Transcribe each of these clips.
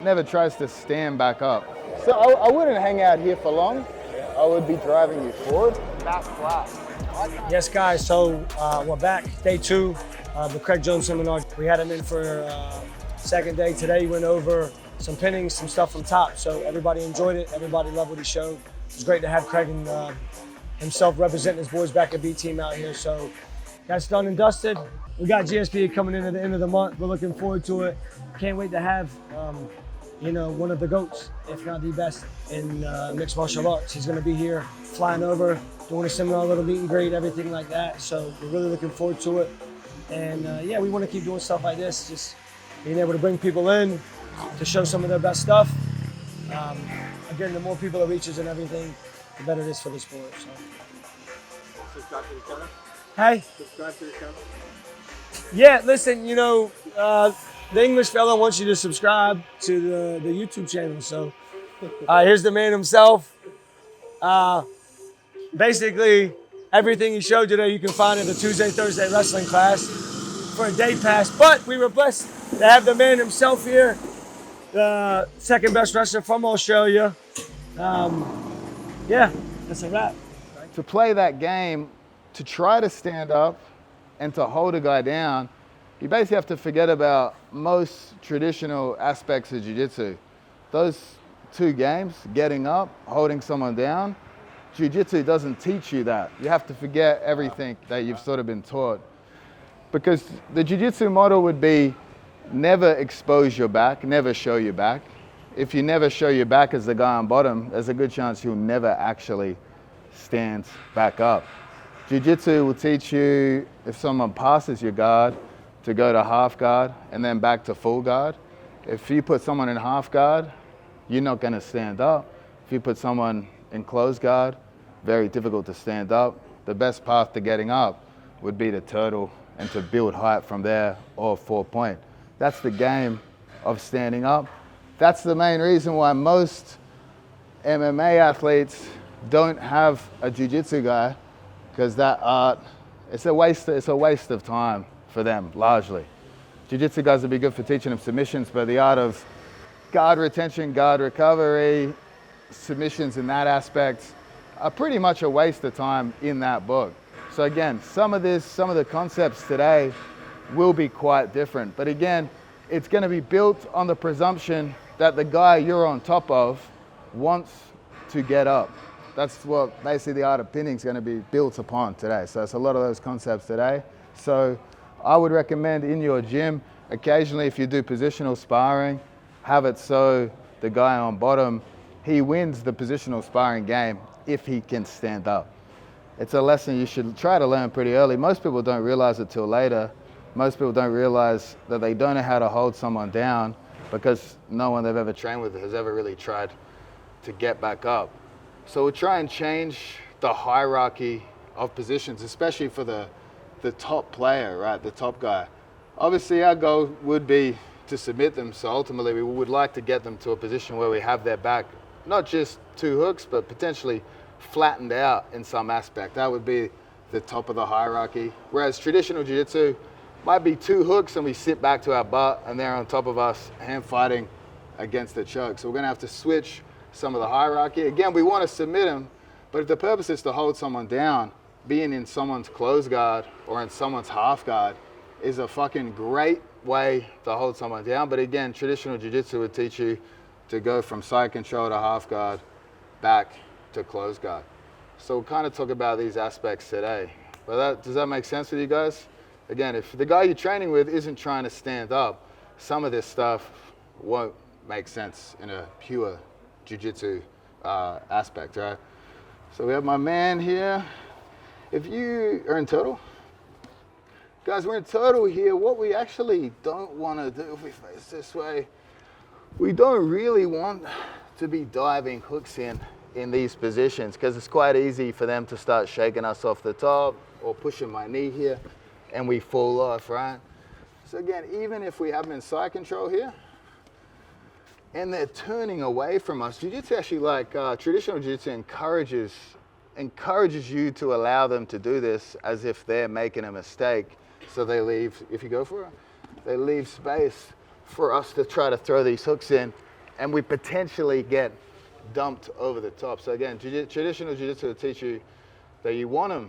Never tries to stand back up. So I wouldn't hang out here for long. I would be driving you forward. Back flat. Yes, guys, so we're back, day 2 of the Craig Jones seminar. We had him in for second day. Today he went over some pinnings, some stuff from top. So everybody enjoyed it. Everybody loved what he showed. It was great to have Craig and himself representing his boys back at B team out here. So that's done and dusted. We got GSP coming in at the end of the month. We're looking forward to it. Can't wait to have one of the GOATs, if not the best in mixed martial arts. He's gonna be here, flying over, doing a seminar, a little meet and greet, everything like that. So we're really looking forward to it. And yeah, we wanna keep doing stuff like this, just being able to bring people in to show some of their best stuff. Again, the more people it reaches and everything, the better it is for the sport. So. Subscribe to the channel. Hey. Subscribe to the channel. Yeah, listen, the English fella wants you to subscribe to the YouTube channel. So here's the man himself. Basically, everything he showed today you can find in the Tuesday, Thursday wrestling class for a day pass. But we were blessed to have the man himself here, the second best wrestler from Australia. Yeah, that's a wrap. To play that game, to try to stand up and to hold a guy down, you basically have to forget about most traditional aspects of jiu-jitsu. Those two games, getting up, holding someone down, jiu-jitsu doesn't teach you that. You have to forget everything that you've sort of been taught. Because the jiu-jitsu model would be never expose your back, never show your back. If you never show your back as the guy on bottom, there's a good chance you'll never actually stand back up. Jiu-jitsu will teach you, if someone passes your guard, to go to half guard and then back to full guard. If you put someone in half guard, you're not going to stand up. If you put someone in closed guard, very difficult to stand up. The best path to getting up would be to turtle and to build height from there, or 4-point. That's the game of standing up. That's the main reason why most MMA athletes don't have a jiu-jitsu guy, because that art, it's a waste of time for them, largely. Jiu-jitsu guys would be good for teaching them submissions, but the art of guard retention, guard recovery, submissions in that aspect are pretty much a waste of time in that book. So again, some of the concepts today will be quite different. But again, it's going to be built on the presumption that the guy you're on top of wants to get up. That's what basically the art of pinning is going to be built upon today. So it's a lot of those concepts today. So I would recommend in your gym, occasionally if you do positional sparring, have it so the guy on bottom, he wins the positional sparring game if he can stand up. It's a lesson you should try to learn pretty early. Most people don't realize it till later. Most people don't realize that they don't know how to hold someone down because no one they've ever trained with has ever really tried to get back up. So we'll try and change the hierarchy of positions, especially for the top player, right? The top guy. Obviously our goal would be to submit them. So ultimately we would like to get them to a position where we have their back, not just 2 hooks, but potentially flattened out in some aspect. That would be the top of the hierarchy. Whereas traditional jiu-jitsu might be 2 hooks and we sit back to our butt and they're on top of us, hand fighting against the choke. So we're gonna have to switch some of the hierarchy. Again, we want to submit them, but if the purpose is to hold someone down, being in someone's closed guard or in someone's half guard is a fucking great way to hold someone down. But again, traditional jiu-jitsu would teach you to go from side control to half guard, back to closed guard. So we'll kind of talk about these aspects today. But does that make sense with you guys? Again, if the guy you're training with isn't trying to stand up, some of this stuff won't make sense in a pure jiu-jitsu aspect, right? So we have my man here. If you are in turtle, guys, we're in turtle here. What we actually don't want to do if we face this way, we don't really want to be diving hooks in these positions because it's quite easy for them to start shaking us off the top or pushing my knee here and we fall off, right? So again, even if we have them in side control here and they're turning away from us, jiu-jitsu actually, like traditional jiu-jitsu encourages you to allow them to do this as if they're making a mistake. So they leave, if you go for it, they leave space for us to try to throw these hooks in and we potentially get dumped over the top. So again, traditional jiu-jitsu will teach you that you want to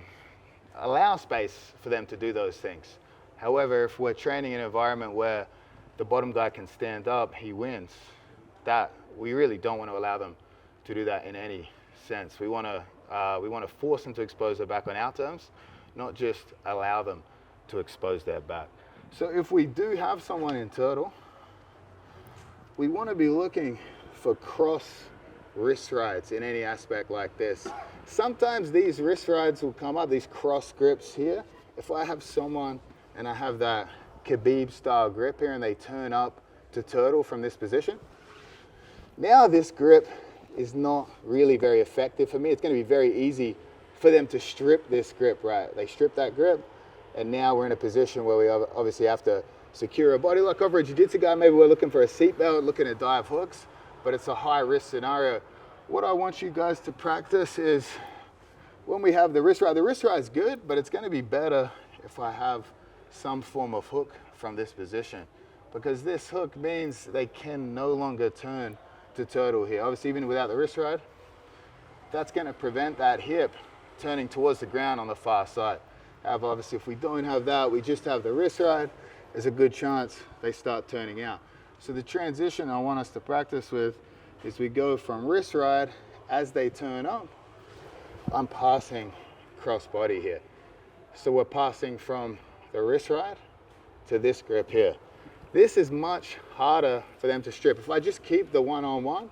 allow space for them to do those things. However, if we're training in an environment where the bottom guy can stand up, he wins. That we really don't want to allow them to do that in any sense. We want to force them to expose their back on our terms, not just allow them to expose their back. So if we do have someone in turtle, we want to be looking for cross wrist rides in any aspect like this. Sometimes these wrist rides will come up, these cross grips here. If I have someone and I have that Khabib style grip here and they turn up to turtle from this position, now this grip is not really very effective for me. It's going to be very easy for them to strip this grip, right? They strip that grip, and now we're in a position where we obviously have to secure a body lock over a jiu-jitsu guy. Maybe we're looking for a seatbelt, looking to dive hooks, but it's a high risk scenario. What I want you guys to practice is when we have the wrist ride is good, but it's going to be better if I have some form of hook from this position, because this hook means they can no longer turn to turtle here. Obviously, even without the wrist ride, that's going to prevent that hip turning towards the ground on the far side. However, obviously, if we don't have that, we just have the wrist ride, there's a good chance they start turning out. So the transition I want us to practice with is we go from wrist ride, as they turn up, I'm passing cross body here. So we're passing from the wrist ride to this grip here. This is much harder for them to strip. If I just keep the one-on-one,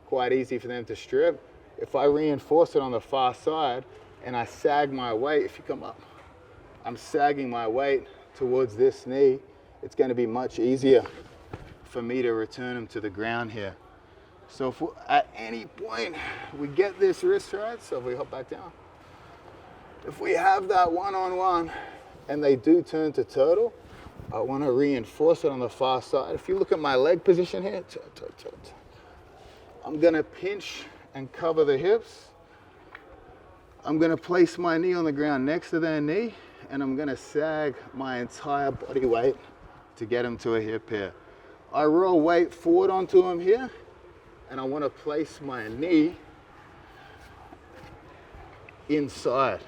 quite easy for them to strip. If I reinforce it on the far side and I sag my weight, if you come up, I'm sagging my weight towards this knee, it's going to be much easier for me to return them to the ground here. So if at any point we get this wrist ride, so if we hop back down, if we have that one-on-one and they do turn to turtle, I want to reinforce it on the far side. If you look at my leg position here, I'm going to pinch and cover the hips. I'm going to place my knee on the ground next to their knee, and I'm going to sag my entire body weight to get them to a hip here. I roll weight forward onto them here, and I want to place my knee inside.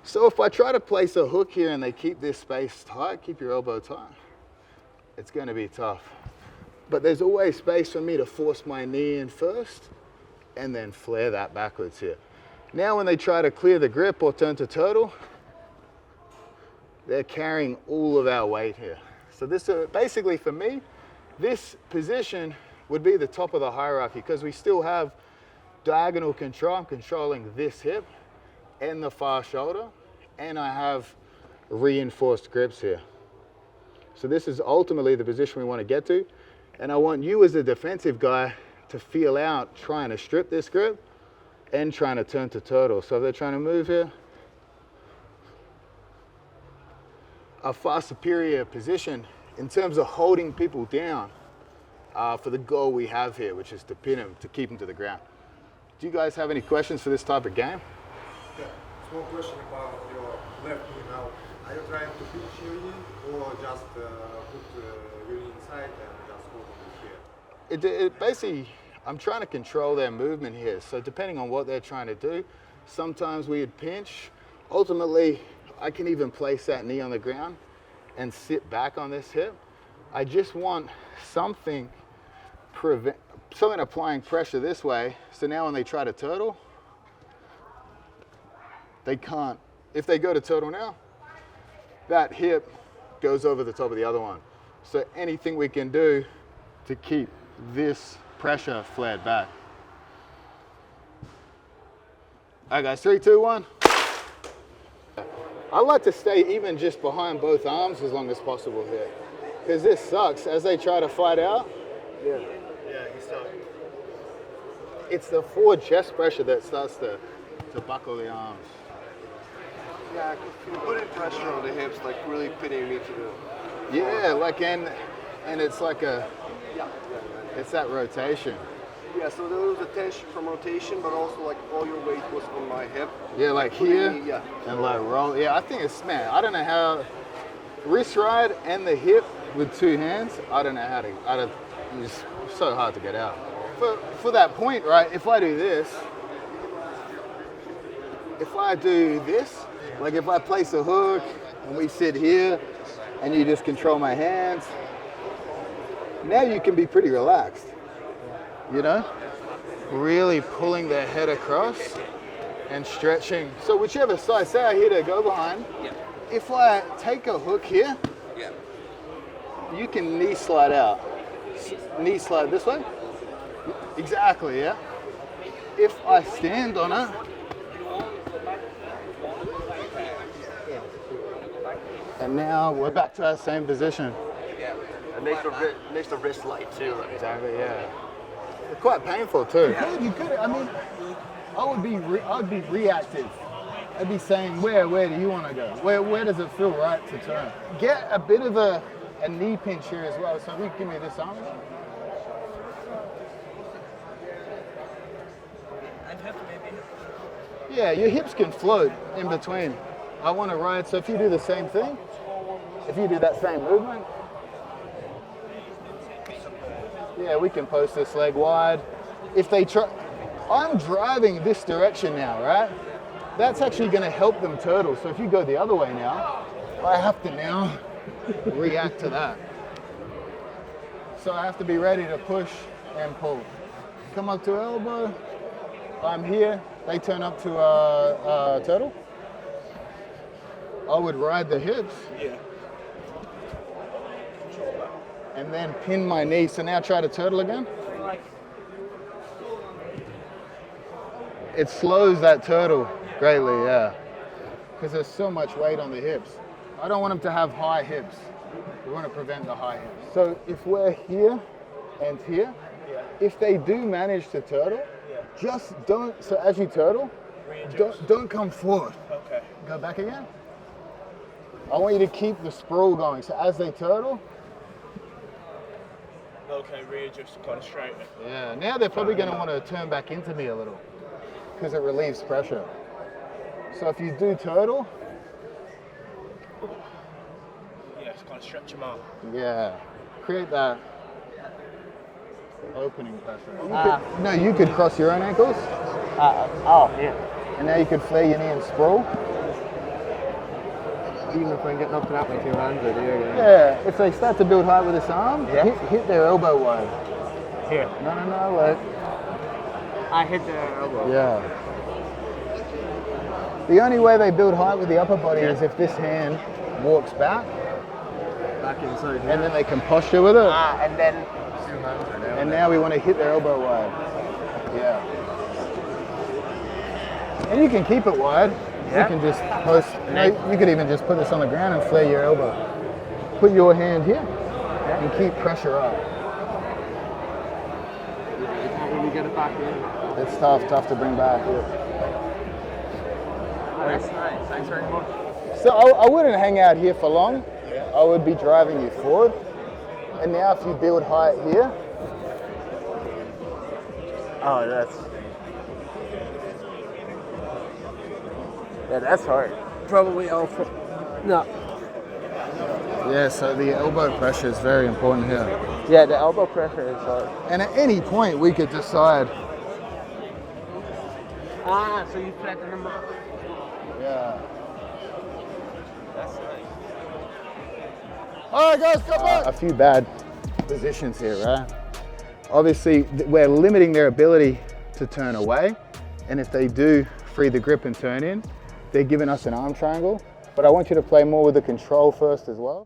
So if I try to place a hook here and they keep this space tight, keep your elbow tight, it's going to be tough. But there's always space for me to force my knee in first and then flare that backwards here. Now when they try to clear the grip or turn to turtle, they're carrying all of our weight here. So this basically for me, this position would be the top of the hierarchy because we still have diagonal control. I'm controlling this hip and the far shoulder, and I have reinforced grips here. So this is ultimately the position we want to get to, and I want you as a defensive guy to feel out trying to strip this grip and trying to turn to turtle. So if they're trying to move here, a far superior position in terms of holding people down for the goal we have here, which is to pin them, to keep them to the ground. Do you guys have any questions for this type of game? Yeah. Small question about your left knee now. Are you trying to pinch your knee or just put your knee inside and just hold on here? It basically, I'm trying to control their movement here. So depending on what they're trying to do, sometimes we would pinch. Ultimately, I can even place that knee on the ground and sit back on this hip. I just want something applying pressure this way. So now when they try to turtle, they can't. If they go to turtle now, that hip goes over the top of the other one. So anything we can do to keep this pressure flared back. All right, guys, 3, 2, 1. I like to stay even just behind both arms as long as possible here, because this sucks as they try to fight out. Yeah, he's stuck. It's the forward chest pressure that starts to buckle the arms. Yeah, you're putting pressure on the hips, like really pinning me to the... Yeah, like, and it's like it's that rotation. Yeah, so there was a tension from rotation, but also like all your weight was on my hip. Yeah, like here, and like roll. Yeah, I think it's, man, I don't know how, wrist ride and the hip with 2 hands, I don't know how to, it's so hard to get out. For that point, right, if I do this, like if I place a hook and we sit here and you just control my hands, now you can be pretty relaxed, you know? Really pulling their head across and stretching. So whichever side, say I hit a go behind, if I take a hook here, you can knee slide out. Knee slide this way. Exactly, yeah. If I stand on it, and now we're back to our same position. It makes the wrist light too. Right? Exactly, yeah. It's quite painful too. You could, I mean, I would be reactive. I'd be saying, where do you want to go? Where does it feel right to turn? Get a bit of a knee pinch here as well. So if you give me this arm. Yeah, your hips can float in between. I want to ride, so if you do the same thing, if you do that same movement, yeah, we can post this leg wide. If they try, I'm driving this direction now, right? That's actually going to help them turtle. So if you go the other way now, I have to now react to that. So I have to be ready to push and pull. Come up to elbow. I'm here. They turn up to turtle. I would ride the hips. Yeah. And then pin my knee. So now try to turtle again. It slows that turtle greatly, yeah. Because there's so much weight on the hips. I don't want them to have high hips. We want to prevent the high hips. So if we're here and here, if they do manage to turtle, just don't, so as you turtle, don't come forward. Okay. Go back again. I want you to keep the sprawl going. So as they turtle. Okay, readjust, kind of straighten. Yeah, now they're probably going to want to turn back into me a little because it relieves pressure. So if you do turtle. Yeah, just kind of stretch them out. Yeah, create that opening pressure. You could cross your own ankles. Yeah. And now you could flare your knee and sprawl. Even if I get knocked out with 2 hands, I do. Yeah, if they start to build height with this arm, hit their elbow wide. Here. No, look. I hit the elbow. Yeah. The only way they build height with the upper body is if this hand walks back. Back inside. And then they can posture with it. And then 2 hands are down. And now we want to hit their elbow wide. Yeah. And you can keep it wide. You can just post, you could even just put this on the ground and flare your elbow. Put your hand here and keep pressure up. You can't really get it back in. It's tough to bring back. That's nice, thanks very much. So I wouldn't hang out here for long. I would be driving you forward. And now if you build height here. Oh, that's hard. Probably all no. Yeah, so the elbow pressure is very important here. Yeah, the elbow pressure is hard. And at any point we could decide. So you flatten them up. Yeah. That's nice. All right, guys, come on. A few bad positions here, right? Obviously, we're limiting their ability to turn away. And if they do free the grip and turn in, they're giving us an arm triangle. But I want you to play more with the control first as well.